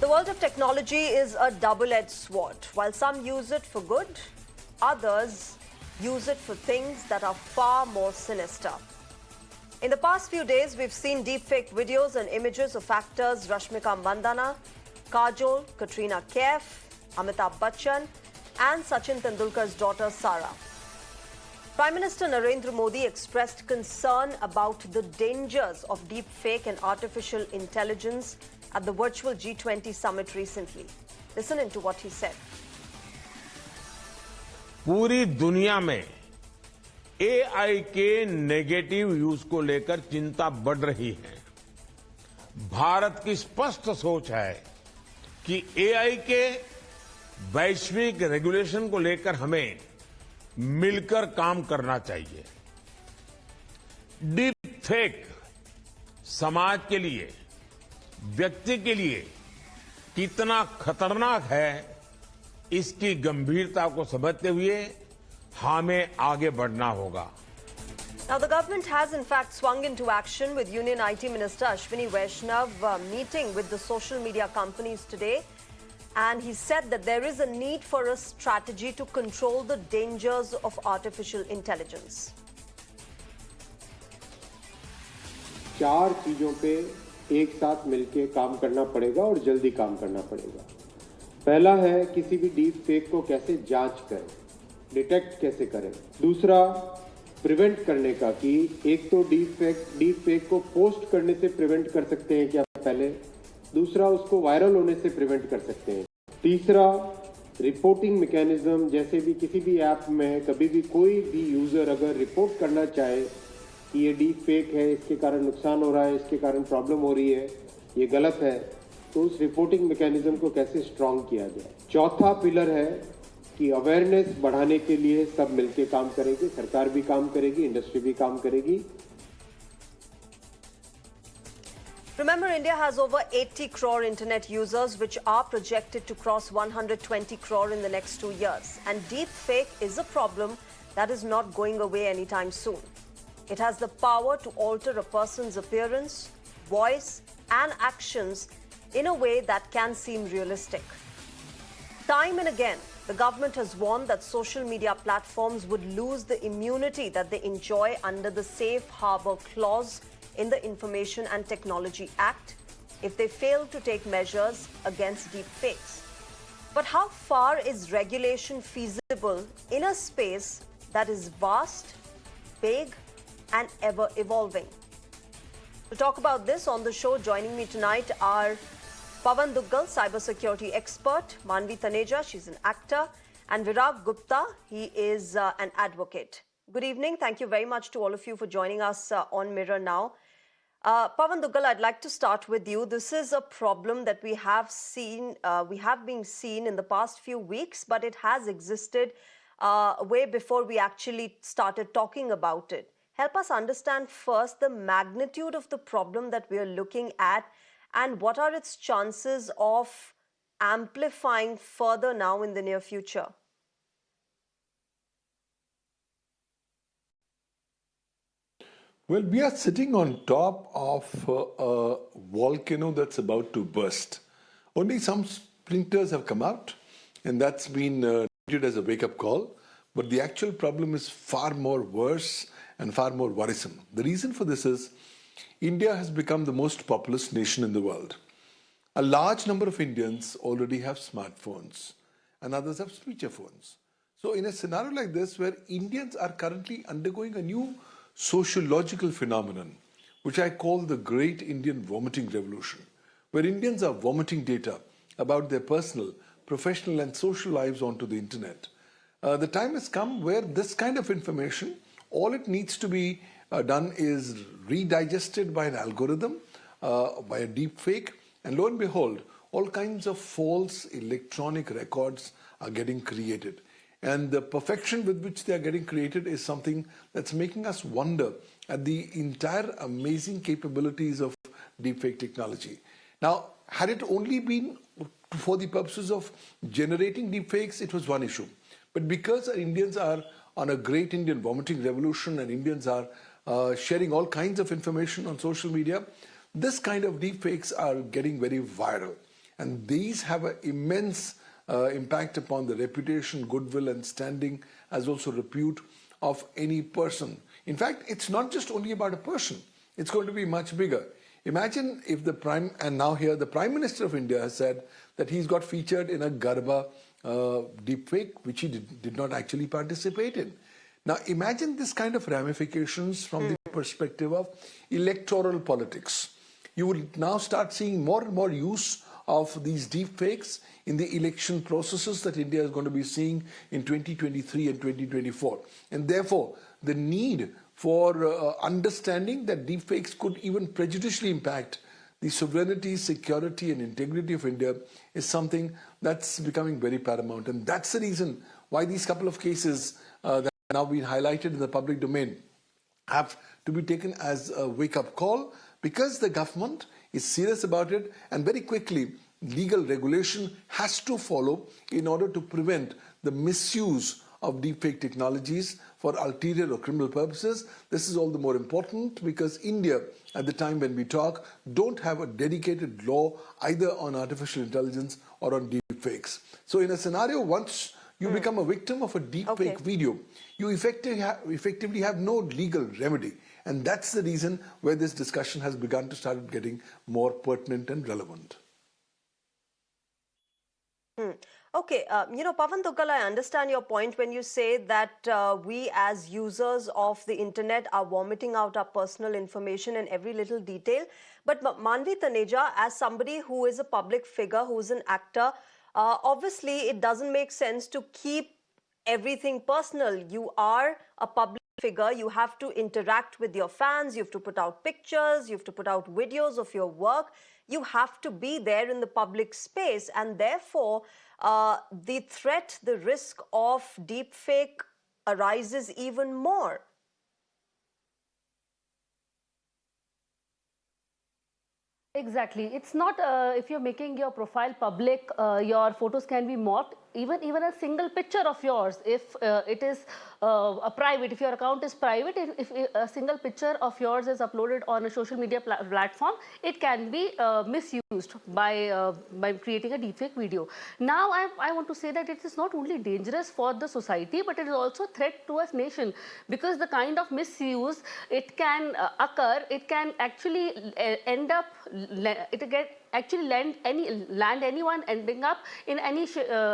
The world of technology is a double-edged sword. While some use it for good, others use it for things that are far more sinister. In the past few days, we've seen deepfake videos and images of actors Rashmika Mandana, Kajol, Katrina Kaif, Amitabh Bachchan, and Sachin Tendulkar's daughter Sara. Prime Minister Narendra Modi expressed concern about the dangers of deepfake and artificial intelligence at the virtual G20 summit recently. Listen into what he said. पूरी दुनिया में AI के negative use को लेकर चिंता बढ़ रही है। भारत की स्पष्ट सोच है कि एआई के वैश्विक रेगुलेशन को लेकर हमें मिलकर काम करना चाहिए। डीप फेक समाज के लिए, व्यक्ति के लिए कितना खतरनाक है, इसकी गंभीरता को समझते हुए हमें आगे बढ़ना होगा। Now, the government has in fact swung into action with Union IT Minister Ashwini Vaishnav meeting with the social media companies today. And he said that there is a need for a strategy to control the dangers of artificial intelligence. चार चीजों पे एक साथ मिलके काम करना पड़ेगा और जल्दी काम करना पड़ेगा। पहला है किसी भी डीप फेक को कैसे जांच करें, डिटेक्ट कैसे करें। दूसरा प्रिवेंट करने का कि एक तो डीप फेक को पोस्ट करने से प्रिवेंट कर सकते हैं क्या पहले, दूसरा उसको वायरल होने से प्रिवेंट कर सकते हैं। तीसरा रिपोर्टिंग मैकेनिज्म, जैसे भी किसी भी ऐप में कभी भी कोई भी यूजर अगर रिपोर्ट करना चाहे कि ये डीप फेक है, इसके कारण नुकसान हो रहा है, इसके कारण प्रॉब्लम हो रही है, ये गलत है, तो उस रिपोर्टिंग मैकेनिज्म को कैसे स्ट्रांग किया जाए। चौथा पिलर है कि अवेयरनेस बढ़ाने के लिए सब मिलके काम करेंगे, सरकार भी काम करेगी, इंडस्ट्री भी काम करेगी। Remember, India has over 80 crore internet users, which are projected to cross 120 crore in the next 2 years. And deepfake is a problem that is not going away anytime soon. It has the power to alter a person's appearance, voice, and actions in a way that can seem realistic. Time and again, the government has warned that social media platforms would lose the immunity that they enjoy under the Safe Harbor Clause in the Information and Technology Act if they fail to take measures against deepfakes. But how far is regulation feasible in a space that is vast, big, and ever evolving? To talk about this on the show, joining me tonight are Pavan Duggal, cybersecurity expert, Manvi Taneja, she's an actor, and Virag Gupta, he is an advocate. Good evening. Thank you very much to all of you for joining us on Mirror Now. Pavan Duggal, I'd like to start with you. This is a problem that we have been seeing in the past few weeks, but it has existed way before we actually started talking about it. Help us understand first the magnitude of the problem that we are looking at and what are its chances of amplifying further now in the near future. Well, we are sitting on top of a volcano that's about to burst. Only some splinters have come out, and that's been treated as a wake-up call. But the actual problem is far more worse and far more worrisome. The reason for this is India has become the most populous nation in the world. A large number of Indians already have smartphones, and others have feature phones. So in a scenario like this, where Indians are currently undergoing a new sociological phenomenon, which I call the Great Indian Vomiting Revolution, where Indians are vomiting data about their personal, professional and social lives onto the internet. The time has come where this kind of information, all it needs to be done is redigested by an algorithm, by a deep fake, and lo and behold, all kinds of false electronic records are getting created. And the perfection with which they are getting created is something that's making us wonder at the entire amazing capabilities of deepfake technology. Now, had it only been for the purposes of generating deepfakes, it was one issue. But because Indians are on a great Indian vomiting revolution and Indians are sharing all kinds of information on social media, this kind of deepfakes are getting very viral. And these have an immense impact upon the reputation, goodwill, and standing, as also repute of any person. In fact, it's not just only about a person. It's going to be much bigger. Imagine if the Prime Minister of India has said that he's got featured in a Garba deepfake, which he did not actually participate in. Now, imagine this kind of ramifications from the perspective of electoral politics. You will now start seeing more and more use of these deepfakes in the election processes that India is going to be seeing in 2023 and 2024. And therefore, the need for understanding that deepfakes could even prejudicially impact the sovereignty, security, and integrity of India is something that's becoming very paramount. And that's the reason why these couple of cases that have now been highlighted in the public domain have to be taken as a wake-up call, because the government is serious about it, and very quickly legal regulation has to follow in order to prevent the misuse of deepfake technologies for ulterior or criminal purposes. This is all the more important because India, at the time when we talk, don't have a dedicated law either on artificial intelligence or on deepfakes. So in a scenario, once you become a victim of a deepfake video, you effectively have no legal remedy. And that's the reason where this discussion has begun to start getting more pertinent and relevant. Okay, Pavan Tukkal, I understand your point when you say that we as users of the internet are vomiting out our personal information in every little detail. But Manvi Taneja, as somebody who is a public figure, who is an actor, obviously it doesn't make sense to keep everything personal. You are a public figure, you have to interact with your fans, you have to put out pictures, you have to put out videos of your work. You have to be there in the public space, and therefore the threat, the risk of deepfake arises even more. Exactly. It's not if you're making your profile public, your photos can be mocked. Even a single picture of yours, if it is a private, if your account is private, if a single picture of yours is uploaded on a social media platform, it can be misused by creating a deepfake video. Now, I want to say that it is not only dangerous for the society, but it is also a threat to a nation, because the kind of misuse it can occur, it can actually end up, actually land anyone ending up in any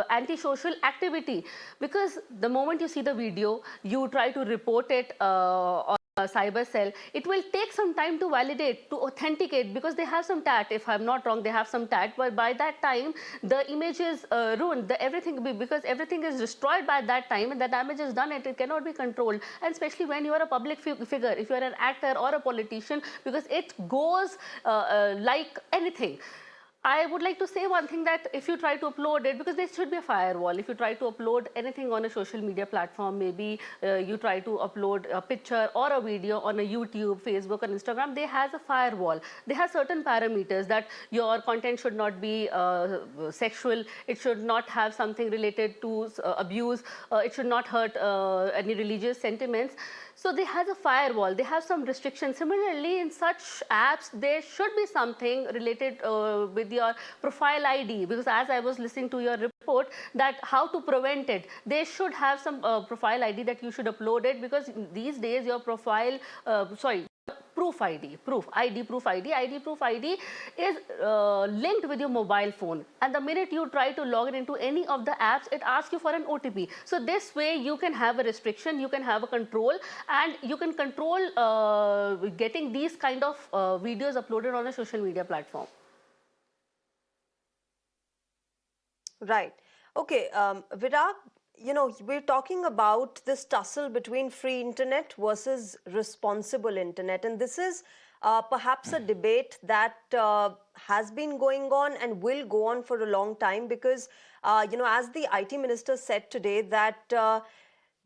anti-social activity. Because the moment you see the video, you try to report it on a cyber cell, it will take some time to validate, to authenticate, because they have some TAT. If I'm not wrong, they have some TAT, but by that time the image is ruined, because everything is destroyed by that time, and the damage is done, it cannot be controlled. And especially when you are a public figure, if you are an actor or a politician, because it goes like anything. I would like to say one thing, that if you try to upload it, because there should be a firewall, if you try to upload anything on a social media platform, maybe you try to upload a picture or a video on a YouTube, Facebook, or Instagram, they has a firewall. They have certain parameters that your content should not be sexual, it should not have something related to abuse, it should not hurt any religious sentiments. So they have a firewall, they have some restrictions. Similarly, in such apps, there should be something related with your profile ID, because as I was listening to your report, that how to prevent it, they should have some profile ID that you should upload it, because these days your profile, proof ID is linked with your mobile phone, and the minute you try to log in into any of the apps, it asks you for an OTP. So this way you can have a restriction, you can have a control, and you can control getting these kind of videos uploaded on a social media platform. Right. Okay, Virag, we're talking about this tussle between free internet versus responsible internet. And this is perhaps a debate that has been going on and will go on for a long time, because, as the IT minister said today, that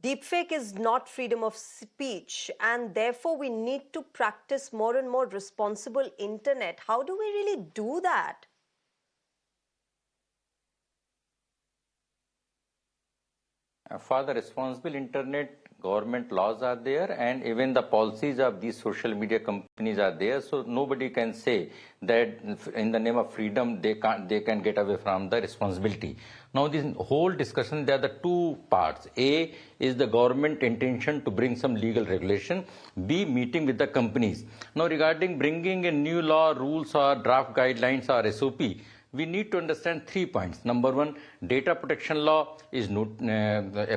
deepfake is not freedom of speech, and therefore we need to practice more and more responsible internet. How do we really do that? For the responsible internet, government laws are there, and even the policies of these social media companies are there. So nobody can say that in the name of freedom they can get away from the responsibility. Now this whole discussion, there are the two parts. A is the government intention to bring some legal regulation. B, meeting with the companies. Now regarding bringing a new law, rules or draft guidelines or SOP, we need to understand 3 points. Number one, data protection law is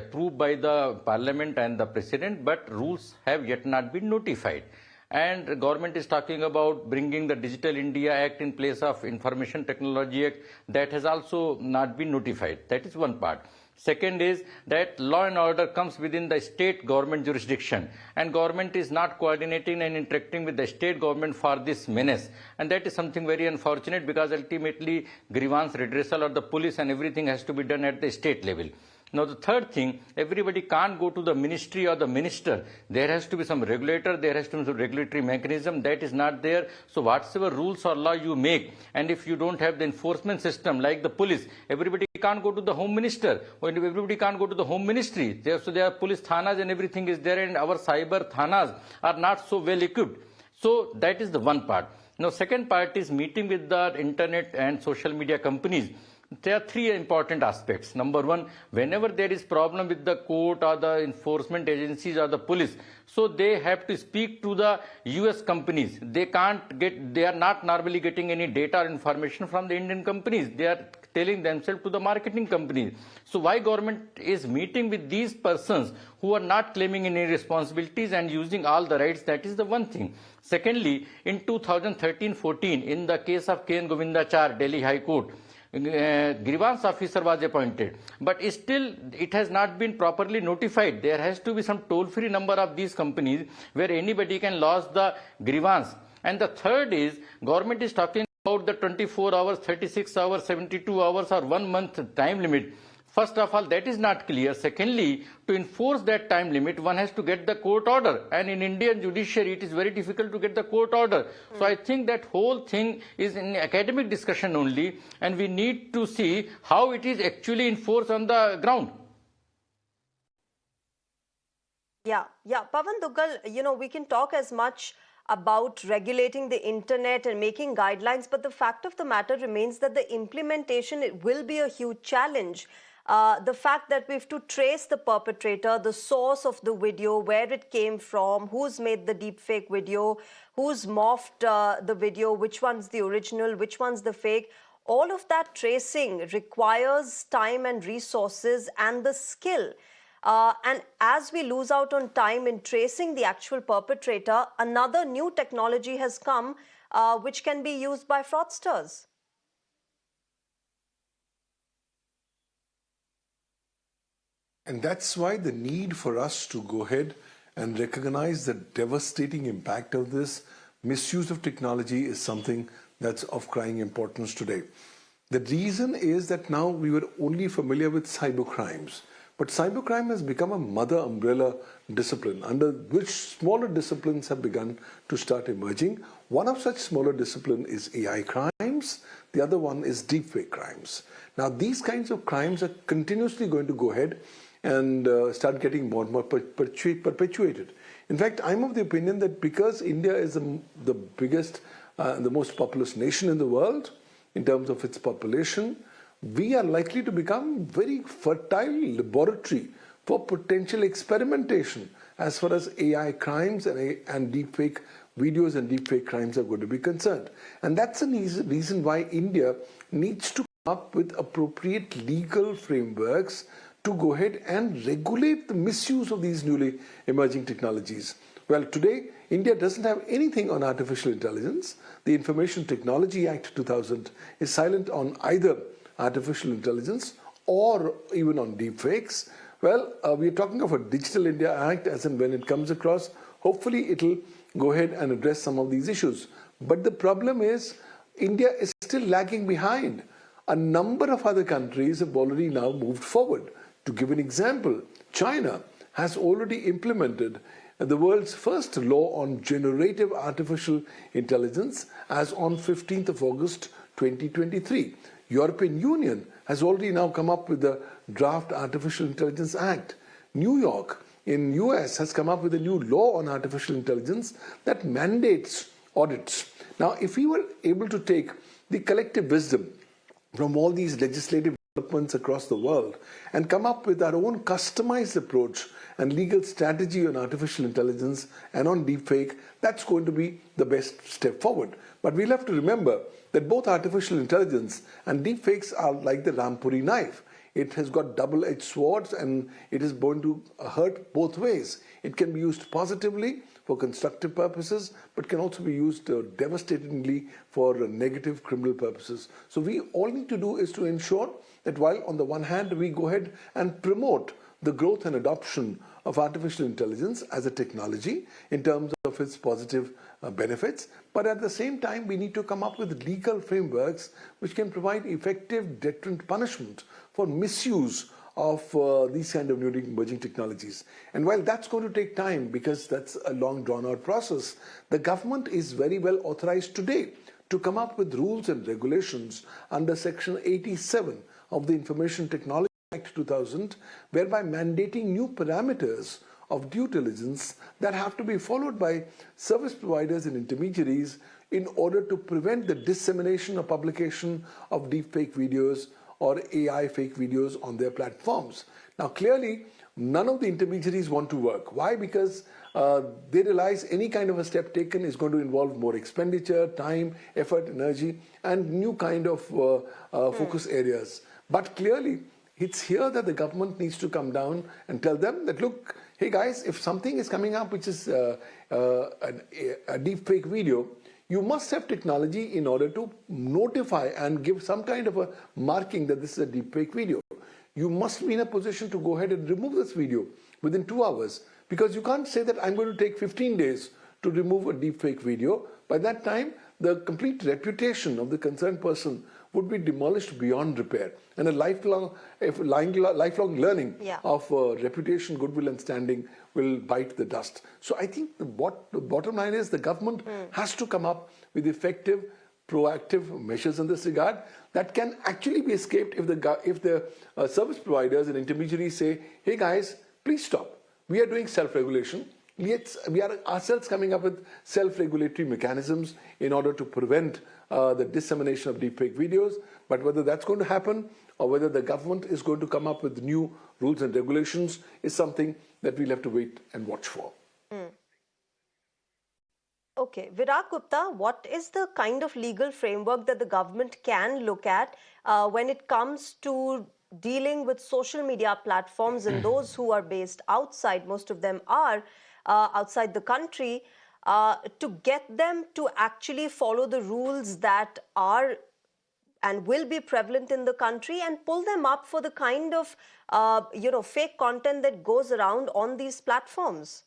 approved by the parliament and the president, but rules have yet not been notified. And the government is talking about bringing the Digital India Act in place of Information Technology Act. That has also not been notified. That is one part. Second is that law and order comes within the state government jurisdiction, and government is not coordinating and interacting with the state government for this menace. And that is something very unfortunate, because ultimately grievance redressal or the police and everything has to be done at the state level. Now the third thing, everybody can't go to the ministry or the minister. There has to be some regulator, there has to be some regulatory mechanism. That is not there. So whatsoever rules or law you make, and if you don't have the enforcement system like the police, everybody can't go to the home minister, or everybody can't go to the home ministry. So there are police thanas and everything is there, and our cyber thanas are not so well equipped. So that is the one part. Now second part is meeting with the internet and social media companies. There are three important aspects. Number one, whenever there is problem with the court or the enforcement agencies or the police, so they have to speak to the US companies. They are not normally getting any data or information from the Indian companies. They are telling themselves to the marketing companies. So why government is meeting with these persons who are not claiming any responsibilities and using all the rights? That is the one thing. Secondly, in 2013-14, in the case of K.N. Govindachar, Delhi High Court, grievance officer was appointed, but still it has not been properly notified. There has to be some toll-free number of these companies where anybody can lodge the grievance. And the third is, government is talking about the 24 hours, 36 hours, 72 hours or 1 month time limit. First of all, that is not clear. Secondly, to enforce that time limit, one has to get the court order. And in Indian judiciary, it is very difficult to get the court order. So I think that whole thing is an academic discussion only, and we need to see how it is actually enforced on the ground. Yeah. Pavan Duggal, we can talk as much about regulating the internet and making guidelines, but the fact of the matter remains that the implementation, it will be a huge challenge. The fact that we have to trace the perpetrator, the source of the video, where it came from, who's made the deepfake video, who's morphed the video, which one's the original, which one's the fake. All of that tracing requires time and resources and the skill. And as we lose out on time in tracing the actual perpetrator, another new technology has come which can be used by fraudsters. And that's why the need for us to go ahead and recognize the devastating impact of this misuse of technology is something that's of crying importance today. The reason is that now we were only familiar with cybercrimes, but cybercrime has become a mother umbrella discipline under which smaller disciplines have begun to start emerging. One of such smaller disciplines is AI crimes. The other one is deepfake crimes. Now, these kinds of crimes are continuously going to go ahead and start getting more and more perpetuated. In fact, I'm of the opinion that because India is the biggest, the most populous nation in the world in terms of its population, we are likely to become very fertile laboratory for potential experimentation as far as AI crimes and deepfake videos and deepfake crimes are going to be concerned. And that's the reason why India needs to come up with appropriate legal frameworks to go ahead and regulate the misuse of these newly emerging technologies. Well, today, India doesn't have anything on artificial intelligence. The Information Technology Act 2000 is silent on either artificial intelligence or even on deepfakes. Well, we're talking of a Digital India Act as and when it comes across. Hopefully, it'll go ahead and address some of these issues. But the problem is, India is still lagging behind. A number of other countries have already now moved forward. To give an example, China has already implemented the world's first law on generative artificial intelligence as on 15th of August 2023. European Union has already now come up with the Draft Artificial Intelligence Act. New York in US has come up with a new law on artificial intelligence that mandates audits. Now, if we were able to take the collective wisdom from all these legislative developments across the world and come up with our own customized approach and legal strategy on artificial intelligence and on deepfake, that's going to be the best step forward. But we'll have to remember that both artificial intelligence and deepfakes are like the Rampuri knife. It has got double-edged swords and it is going to hurt both ways. It can be used positively for constructive purposes, but can also be used devastatingly for negative criminal purposes. So we all need to do is to ensure that while on the one hand we go ahead and promote the growth and adoption of artificial intelligence as a technology in terms of its positive benefits, but at the same time we need to come up with legal frameworks which can provide effective deterrent punishment for misuse of these kind of new emerging technologies. And while that's going to take time because that's a long drawn out process, the government is very well authorized today to come up with rules and regulations under Section 87 of the Information Technology Act 2000, whereby mandating new parameters of due diligence that have to be followed by service providers and intermediaries in order to prevent the dissemination or publication of deepfake videos or AI fake videos on their platforms. Now, clearly, none of the intermediaries want to work. Why? Because they realize any kind of a step taken is going to involve more expenditure, time, effort, energy, and new kind of focus areas. But clearly, it's here that the government needs to come down and tell them that, look, hey guys, if something is coming up which is a deepfake video, you must have technology in order to notify and give some kind of a marking that this is a deepfake video. You must be in a position to go ahead and remove this video within 2 hours, because you can't say that I'm going to take 15 days to remove a deepfake video. By that time, the complete reputation of the concerned person would be demolished beyond repair, and a lifelong learning of reputation, goodwill and standing will bite the dust. So I think the bottom line is the government has to come up with effective, proactive measures in this regard that can actually be escaped if the service providers and intermediaries say, hey guys, please stop. We are doing self-regulation. We are ourselves coming up with self-regulatory mechanisms in order to prevent the dissemination of deepfake videos. But whether that's going to happen or whether the government is going to come up with new rules and regulations is something that we'll have to wait and watch for. Okay, Virag Gupta, what is the kind of legal framework that the government can look at when it comes to dealing with social media platforms and those who are based outside, most of them are outside the country, to get them to actually follow the rules that are and will be prevalent in the country and pull them up for the kind of fake content that goes around on these platforms?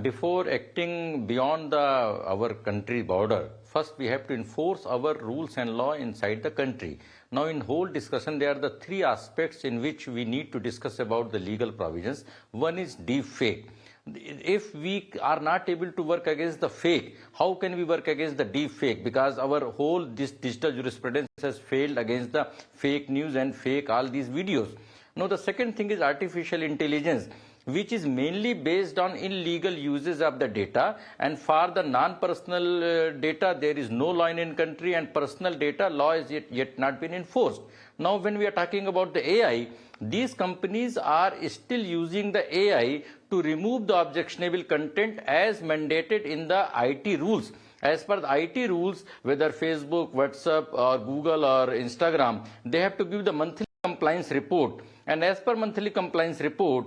Before acting beyond our country border, first we have to enforce our rules and law inside the country. Now, in whole discussion, there are the three aspects in which we need to discuss about the legal provisions. One is deepfake. If we are not able to work against the fake, how can we work against the deepfake? Because our whole digital jurisprudence has failed against the fake news and fake all these videos. Now, the second thing is artificial intelligence, which is mainly based on illegal uses of the data, and for the non-personal data there is no law in country, and personal data law is yet not been enforced. Now when we are talking about the AI, these companies are still using the AI to remove the objectionable content as mandated in the IT rules. As per the IT rules, whether Facebook, WhatsApp or Google or Instagram, they have to give the monthly compliance report. And as per monthly compliance report,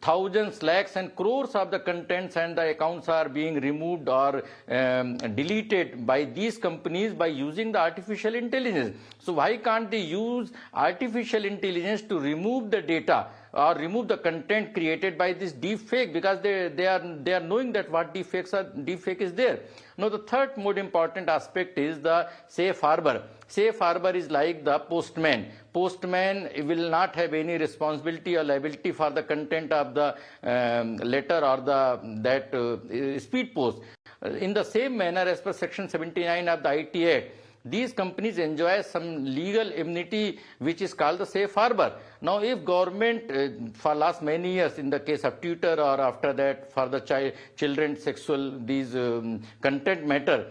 thousands, lakhs and crores of the contents and the accounts are being removed or deleted by these companies by using the artificial intelligence. So why can't they use artificial intelligence to remove the data or remove the content created by this deepfake? Because they are knowing that what deepfake is there. Now the third more important aspect is the safe harbor. Safe harbor is like the postman. Postman will not have any responsibility or liability for the content of the letter or that speed post. In the same manner, as per Section 79 of the IT Act, these companies enjoy some legal immunity which is called the safe harbor. Now, if government for last many years, in the case of Twitter or after that for the children sexual these content matter,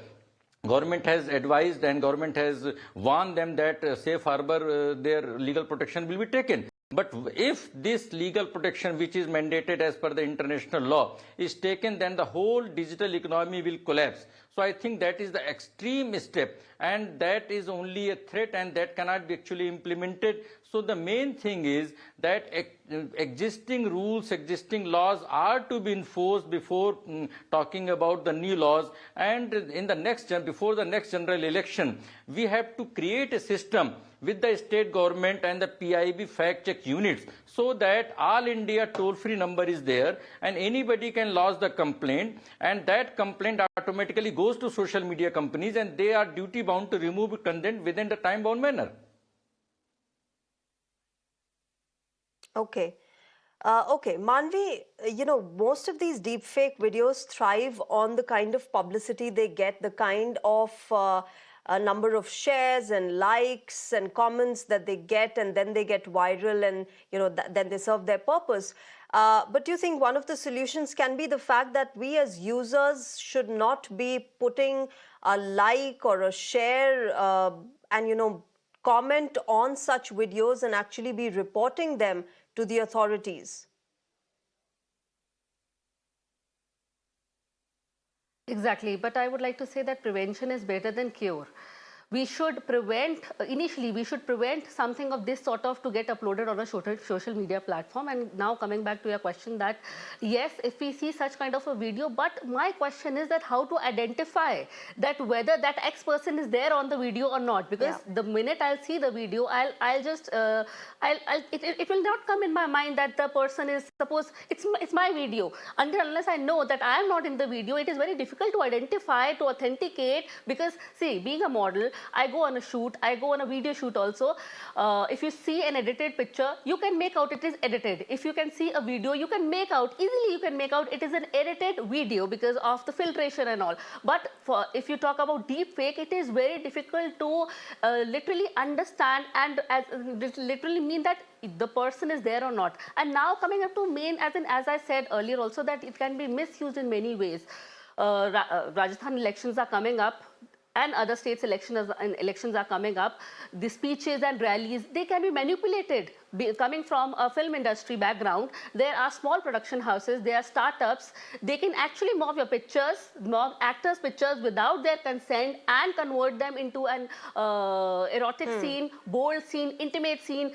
government has advised and government has warned them that safe harbor, their legal protection will be taken. But if this legal protection, which is mandated as per the international law, is taken, then the whole digital economy will collapse. So I think that is the extreme step, and that is only a threat, and that cannot be actually implemented. So the main thing is that existing rules, existing laws are to be enforced before talking about the new laws. And in the before the next general election, we have to create a system with the state government and the PIB fact check units, so that all India toll-free number is there and anybody can lodge the complaint, and that complaint automatically goes to social media companies and they are duty bound to remove content within the time bound manner. Okay. Okay, Manvi, most of these deepfake videos thrive on the kind of publicity they get, the kind of a number of shares and likes and comments that they get, and then they get viral, and then they serve their purpose. But do you think one of the solutions can be the fact that we as users should not be putting a like or a share and comment on such videos and actually be reporting them to the authorities? Exactly, but I would like to say that prevention is better than cure. We should prevent, initially we should prevent something of this sort of to get uploaded on a social media platform. And now coming back to your question that, yes, if we see such kind of a video, but my question is that how to identify that whether that X person is there on the video or not, because the minute I'll see the video, it will not come in my mind that the person is, suppose it's my video. Unless I know that I am not in the video, it is very difficult to identify, to authenticate, because see, being a model, I go on a shoot, I go on a video shoot also. If you see an edited picture, you can make out it is edited. If you can see a video, you can make out, easily you can make out it is an edited video because of the filtration and all. But if you talk about deepfake, it is very difficult to literally understand and literally mean that the person is there or not. And now coming up to main, as I said earlier also, that it can be misused in many ways. Rajasthan elections are coming up, and other states' elections are coming up. The speeches and rallies, they can be manipulated. Coming from a film industry background, there are small production houses, there are startups. They can actually mock your pictures, mock actors' pictures without their consent and convert them into an erotic scene, bold scene, intimate scene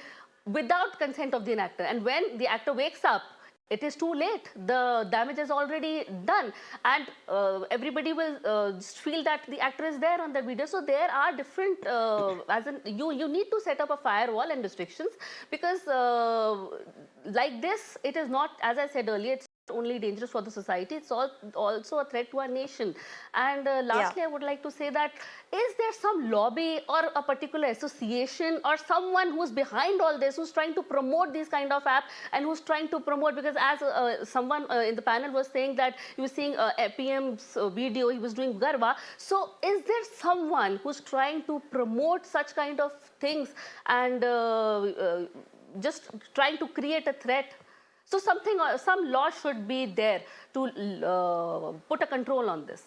without consent of the actor. And when the actor wakes up, it is too late. The damage is already done, and everybody will feel that the actor is there on the video. So there are different, you need to set up a firewall and restrictions, because like this, it is not, as I said earlier, it's not only dangerous for the society, it's also a threat to our nation. And lastly, I would like to say that, is there some lobby or a particular association or someone who's behind all this, who's trying to promote these kind of apps and who's trying to promote, because as someone in the panel was saying that he was seeing PM's video, he was doing Garba. So is there someone who's trying to promote such kind of things and just trying to create a threat? So some law should be there to put a control on this.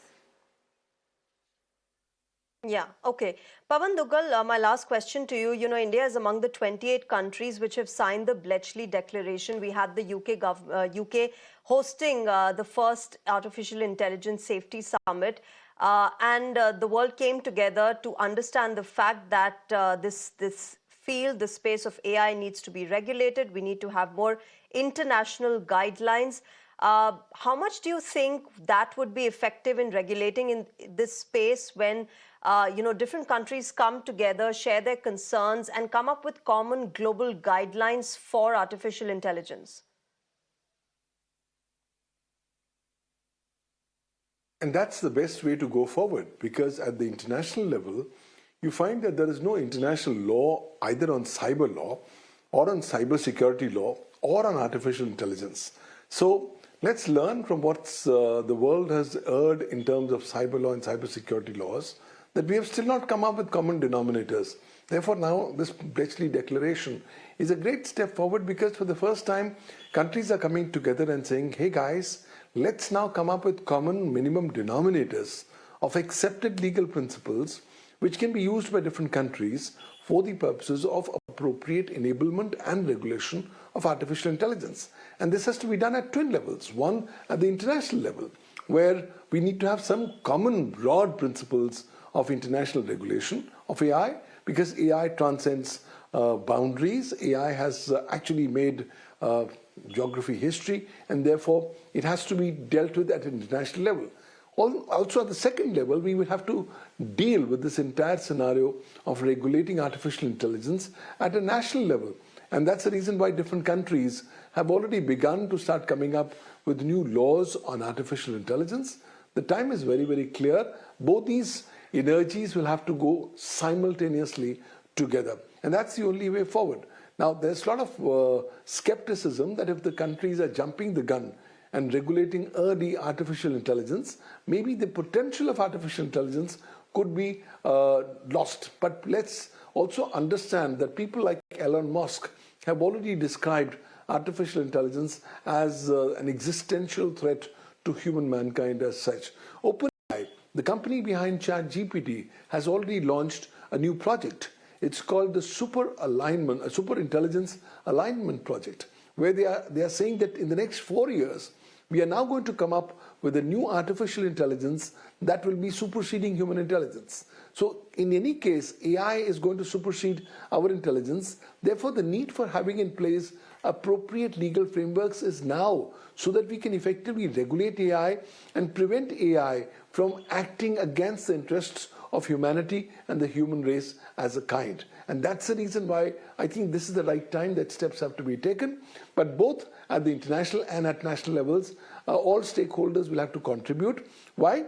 Yeah, okay. Pawan Duggal, my last question to you. India is among the 28 countries which have signed the Bletchley Declaration. We had the UK hosting the first Artificial Intelligence Safety Summit. And the world came together to understand the fact that this field, the space of AI needs to be regulated. We need to have more international guidelines. How much do you think that would be effective in regulating in this space when different countries come together, share their concerns, and come up with common global guidelines for artificial intelligence? And that's the best way to go forward, because at the international level, you find that there is no international law either on cyber law or on cyber security law or on artificial intelligence. So let's learn from what the world has heard in terms of cyber law and cyber security laws. that we have still not come up with common denominators. Therefore, now this Bletchley Declaration is a great step forward, because for the first time, countries are coming together and saying, hey guys, let's now come up with common minimum denominators of accepted legal principles which can be used by different countries for the purposes of appropriate enablement and regulation of artificial intelligence. And this has to be done at twin levels. One, at the international level, where we need to have some common broad principles of international regulation of AI, because AI transcends boundaries. AI has actually made geography history, and therefore it has to be dealt with at an international level. Also at the second level, we will have to deal with this entire scenario of regulating artificial intelligence at a national level. And that's the reason why different countries have already begun to start coming up with new laws on artificial intelligence. The time is very, very clear. Both these energies will have to go simultaneously together. And that's the only way forward. Now, there's a lot of skepticism that if the countries are jumping the gun and regulating early artificial intelligence, maybe the potential of artificial intelligence could be lost. But let's also understand that people like Elon Musk have already described artificial intelligence as an existential threat to human mankind as such. OpenAI, the company behind ChatGPT, has already launched a new project. It's called the Super Intelligence Alignment Project, where they are saying that in the next 4 years, we are now going to come up with a new artificial intelligence that will be superseding human intelligence. So in any case, AI is going to supersede our intelligence. Therefore, the need for having in place appropriate legal frameworks is now, so that we can effectively regulate AI and prevent AI from acting against the interests of humanity and the human race as a kind. And that's the reason why I think this is the right time that steps have to be taken. But both at the international and at national levels, all stakeholders will have to contribute. Why?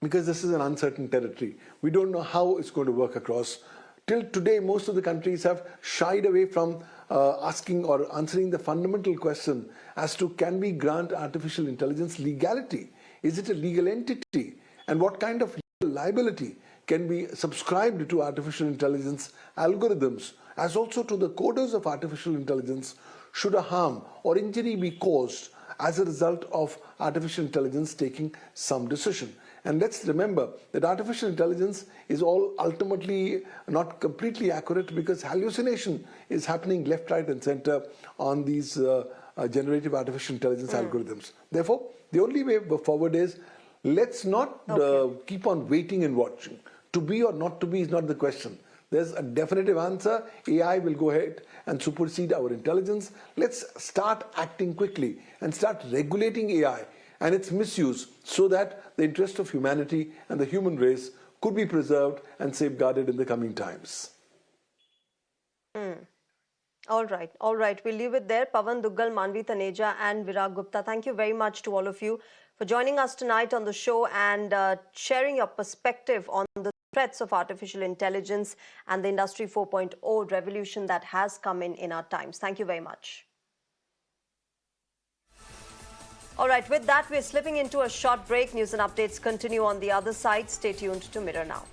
Because this is an uncertain territory. We don't know how it's going to work across. Till today, most of the countries have shied away from asking or answering the fundamental question as to, can we grant artificial intelligence legality? Is it a legal entity? And what kind of legal liability can be subscribed to artificial intelligence algorithms, as also to the coders of artificial intelligence, should a harm or injury be caused as a result of artificial intelligence taking some decision. And let's remember that artificial intelligence is all ultimately not completely accurate, because hallucination is happening left, right, and center on these generative artificial intelligence algorithms. Therefore, the only way forward is, let's not keep on waiting and watching. To be or not to be is not the question. There's a definitive answer. AI will go ahead and supersede our intelligence. Let's start acting quickly and start regulating AI and its misuse, so that the interest of humanity and the human race could be preserved and safeguarded in the coming times. All right. We'll leave it there. Pawan Duggal, Manvi Taneja and Virag Gupta, thank you very much to all of you for joining us tonight on the show and sharing your perspective on the threats of artificial intelligence and the Industry 4.0 revolution that has come in our times. Thank you very much. All right, with that, we're slipping into a short break. News and updates continue on the other side. Stay tuned to Mirror Now.